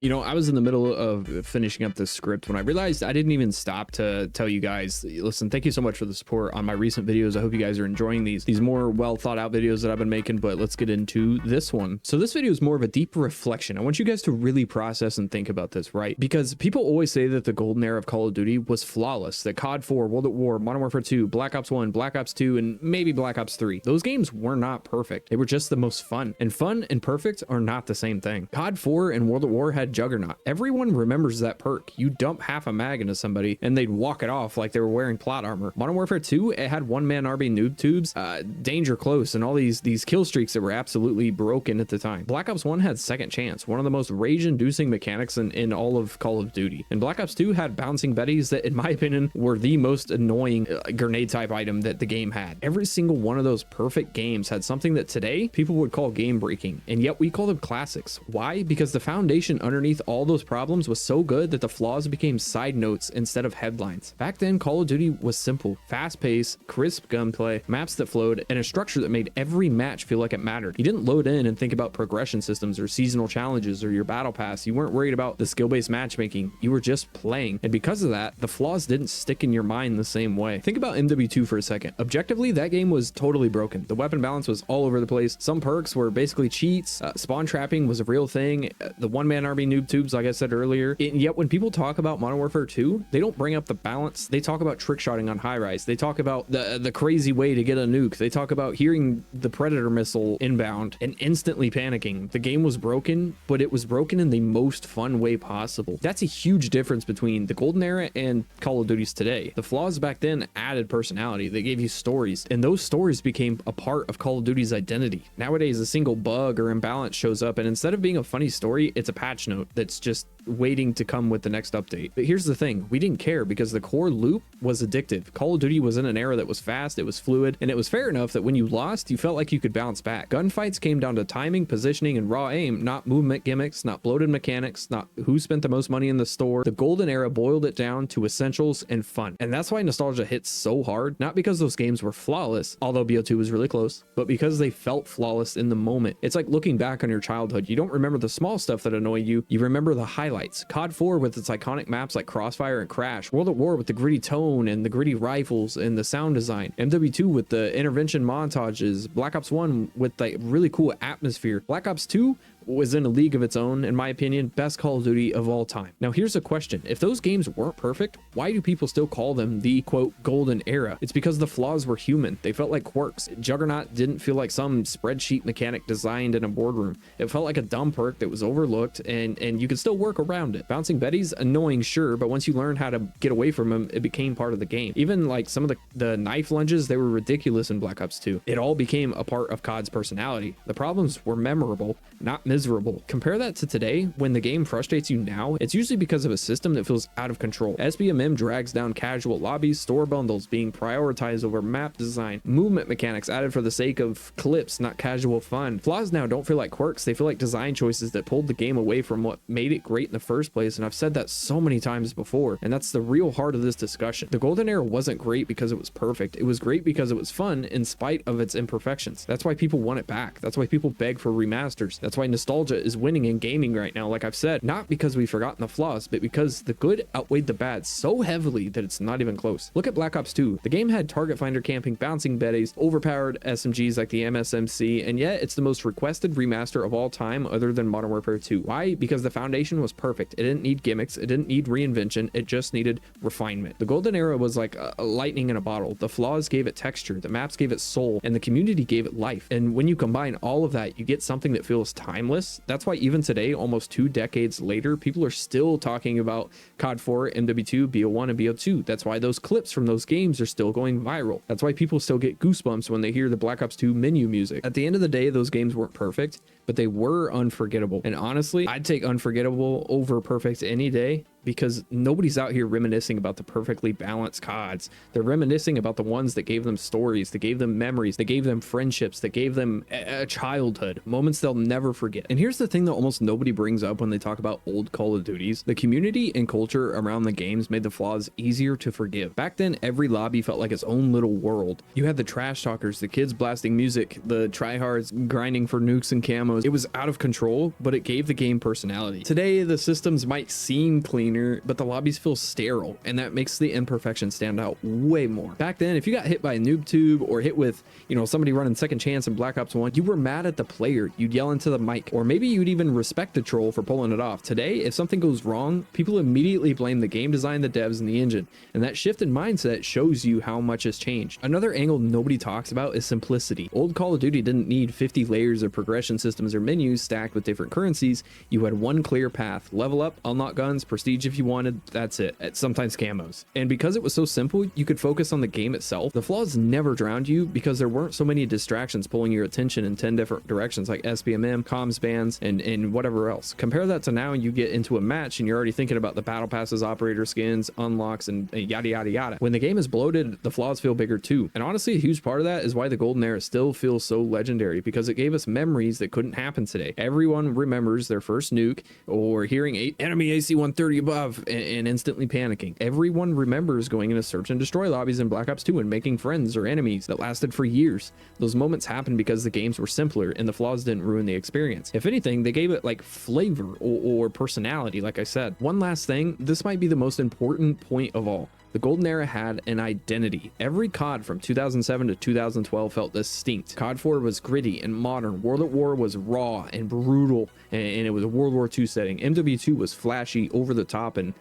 You know, I was in the middle of finishing up this script when I realized I didn't even stop to tell you guys, listen, thank you so much for the support on my recent videos. I hope you guys are enjoying these more well thought out videos that I've been making, but let's get into this one. So this video is more of a deep reflection. I want you guys to really process and think about this, right? Because people always say that the golden era of Call of Duty was flawless, that COD4, World at War, Modern Warfare 2, Black Ops 1, Black Ops 2, and maybe Black Ops 3. Those games were not perfect. They were just the most fun, and fun and perfect are not the same thing. COD4 and World at War had Juggernaut. Everyone remembers that perk. You dump half a mag into somebody and they'd walk it off like they were wearing plot armor. Modern Warfare 2, it had one-man RB noob tubes, danger close, and all these kill streaks that were absolutely broken at the time. Black Ops 1 had second chance, one of the most rage-inducing mechanics in all of Call of Duty. And Black Ops 2 had bouncing betties that, in my opinion, were the most annoying grenade type item that the game had. Every single one of those perfect games had something that today people would call game breaking, and yet we call them classics. Why? Because the foundation underneath all those problems was so good that the flaws became side notes instead of headlines. Back then, Call of Duty was simple, fast-paced, crisp gunplay, maps that flowed, and a structure that made every match feel like it mattered. You didn't load in and think about progression systems or seasonal challenges or your battle pass. You weren't worried about the skill-based matchmaking. You were just playing. And because of that, the flaws didn't stick in your mind the same way. Think about MW2 for a second. Objectively, that game was totally broken. The weapon balance was all over the place. Some perks were basically cheats. Spawn trapping was a real thing. The one-man army noob tubes, like I said earlier. And yet when people talk about Modern Warfare 2, they don't bring up the balance. They talk about trick shotting on high rise. They talk about the crazy way to get a nuke. They talk about hearing the Predator missile inbound and instantly panicking. The game was broken, but it was broken in the most fun way possible. That's a huge difference between the golden era and Call of Duty's today. The flaws back then added personality. They gave you stories, and those stories became a part of Call of Duty's identity. Nowadays, a single bug or imbalance shows up, and instead of being a funny story, it's a patch note that's just waiting to come with the next update. But here's the thing, we didn't care because the core loop was addictive. Call of Duty was in an era that was fast, it was fluid, and it was fair enough that when you lost, you felt like you could bounce back. Gunfights came down to timing, positioning, and raw aim, not movement gimmicks, not bloated mechanics, not who spent the most money in the store. The golden era boiled it down to essentials and fun. And that's why nostalgia hits so hard, not because those games were flawless, although BO2 was really close, but because they felt flawless in the moment. It's like looking back on your childhood. You don't remember the small stuff that annoy you, you remember the highlights. COD4 with its iconic maps like Crossfire and Crash, World at War with the gritty tone and the gritty rifles and the sound design, MW2 with the intervention montages, Black Ops 1 with the really cool atmosphere. Black Ops 2 was in a league of its own, in my opinion, best Call of Duty of all time. Now here's a question. If those games weren't perfect, why do people still call them the quote golden era? It's because the flaws were human. They felt like quirks. Juggernaut didn't feel like some spreadsheet mechanic designed in a boardroom. It felt like a dumb perk that was overlooked and you could still work around it. Bouncing betties, annoying, sure, but once you learned how to get away from them, it became part of the game. Even like some of the knife lunges, they were ridiculous in Black Ops 2. It all became a part of COD's personality. The problems were memorable, not miserable. Compare that to today. When the game frustrates you now, it's usually because of a system that feels out of control. SBMM drags down casual lobbies, store bundles being prioritized over map design, movement mechanics added for the sake of clips, not casual fun. Flaws now don't feel like quirks, they feel like design choices that pulled the game away from what made it great in the first place, and I've said that so many times before, and that's the real heart of this discussion. The golden era wasn't great because it was perfect. It was great because it was fun in spite of its imperfections. That's why people want it back. That's why people beg for remasters. That's why nostalgia is winning in gaming right now, like I've said, not because we've forgotten the flaws, but because the good outweighed the bad so heavily that it's not even close. Look at Black Ops 2. The game had target finder camping, bouncing betties, overpowered SMGs like the MSMC, and yet it's the most requested remaster of all time other than Modern Warfare 2. Why? Because the foundation was perfect. It didn't need gimmicks, it didn't need reinvention, it just needed refinement. The golden era was like a lightning in a bottle. The flaws gave it texture, the maps gave it soul, and the community gave it life. And when you combine all of that, you get something that feels timeless. That's why even today, almost 2 decades later, people are still talking about COD4, MW2, BO1, and BO2. That's why those clips from those games are still going viral. That's why people still get goosebumps when they hear the Black Ops 2 menu music. At the end of the day, those games weren't perfect, but they were unforgettable. And honestly, I'd take unforgettable over perfect any day, because nobody's out here reminiscing about the perfectly balanced CODs. They're reminiscing about the ones that gave them stories, that gave them memories, that gave them friendships, that gave them a childhood, moments they'll never forget. And here's the thing that almost nobody brings up when they talk about old Call of Duties. The community and culture around the games made the flaws easier to forgive. Back then, every lobby felt like its own little world. You had the trash talkers, the kids blasting music, the tryhards grinding for nukes and camos, camos. It was out of control, but it gave the game personality. Today, the systems might seem cleaner, but the lobbies feel sterile, and that makes the imperfections stand out way more. Back then, if you got hit by a noob tube or hit with, you know, somebody running second chance in Black Ops 1, you were mad at the player. You'd yell into the mic, or maybe you'd even respect the troll for pulling it off. Today, if something goes wrong, people immediately blame the game design, the devs, and the engine, and that shift in mindset shows you how much has changed. Another angle nobody talks about is simplicity. Old Call of Duty didn't need 50 layers of progression systems or menus stacked with different currencies. You had one clear path: level up, unlock guns, prestige if you wanted, that's it. Sometimes camos. And because it was so simple, you could focus on the game itself. The flaws never drowned you because there weren't so many distractions pulling your attention in 10 different directions like SPMM, comms bans, and whatever else. Compare that to now, you get into a match and you're already thinking about the battle passes, operator skins, unlocks, and yada yada yada. When the game is bloated, the flaws feel bigger too. And honestly, a huge part of that is why the golden era still feels so legendary, because it gave us memories that couldn't happen today. Everyone remembers their first nuke or hearing enemy AC-130 above and instantly panicking. Everyone remembers going into search and destroy lobbies in Black Ops 2 and making friends or enemies that lasted for years. Those moments happened because the games were simpler and the flaws didn't ruin the experience. If anything, they gave it like flavor or personality, like I said. One last thing, this might be the most important point of all. The golden era had an identity. Every COD from 2007 to 2012 felt distinct. COD4 was gritty and modern. World at War was raw and brutal, and it was a World War II setting. MW2 was flashy, over the top, and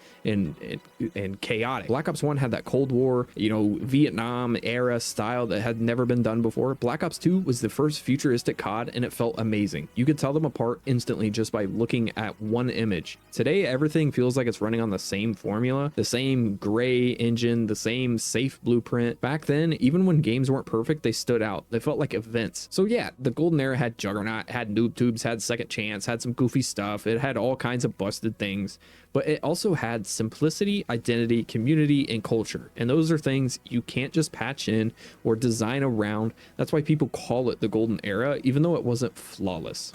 chaotic. Black Ops 1 had that Cold War, you know, Vietnam era style that had never been done before. Black Ops 2 was the first futuristic COD, and it felt amazing. You could tell them apart instantly just by looking at one image. Today, everything feels like it's running on the same formula, the same gray engine, the same safe blueprint. Back then, even when games weren't perfect, they stood out. They felt like events. So yeah, the golden era had juggernaut, had noob tubes, had second chance, had some goofy stuff. It had all kinds of busted things, but it also had simplicity, identity, community, and culture. And those are things you can't just patch in or design around. That's why people call it the golden era, even though it wasn't flawless.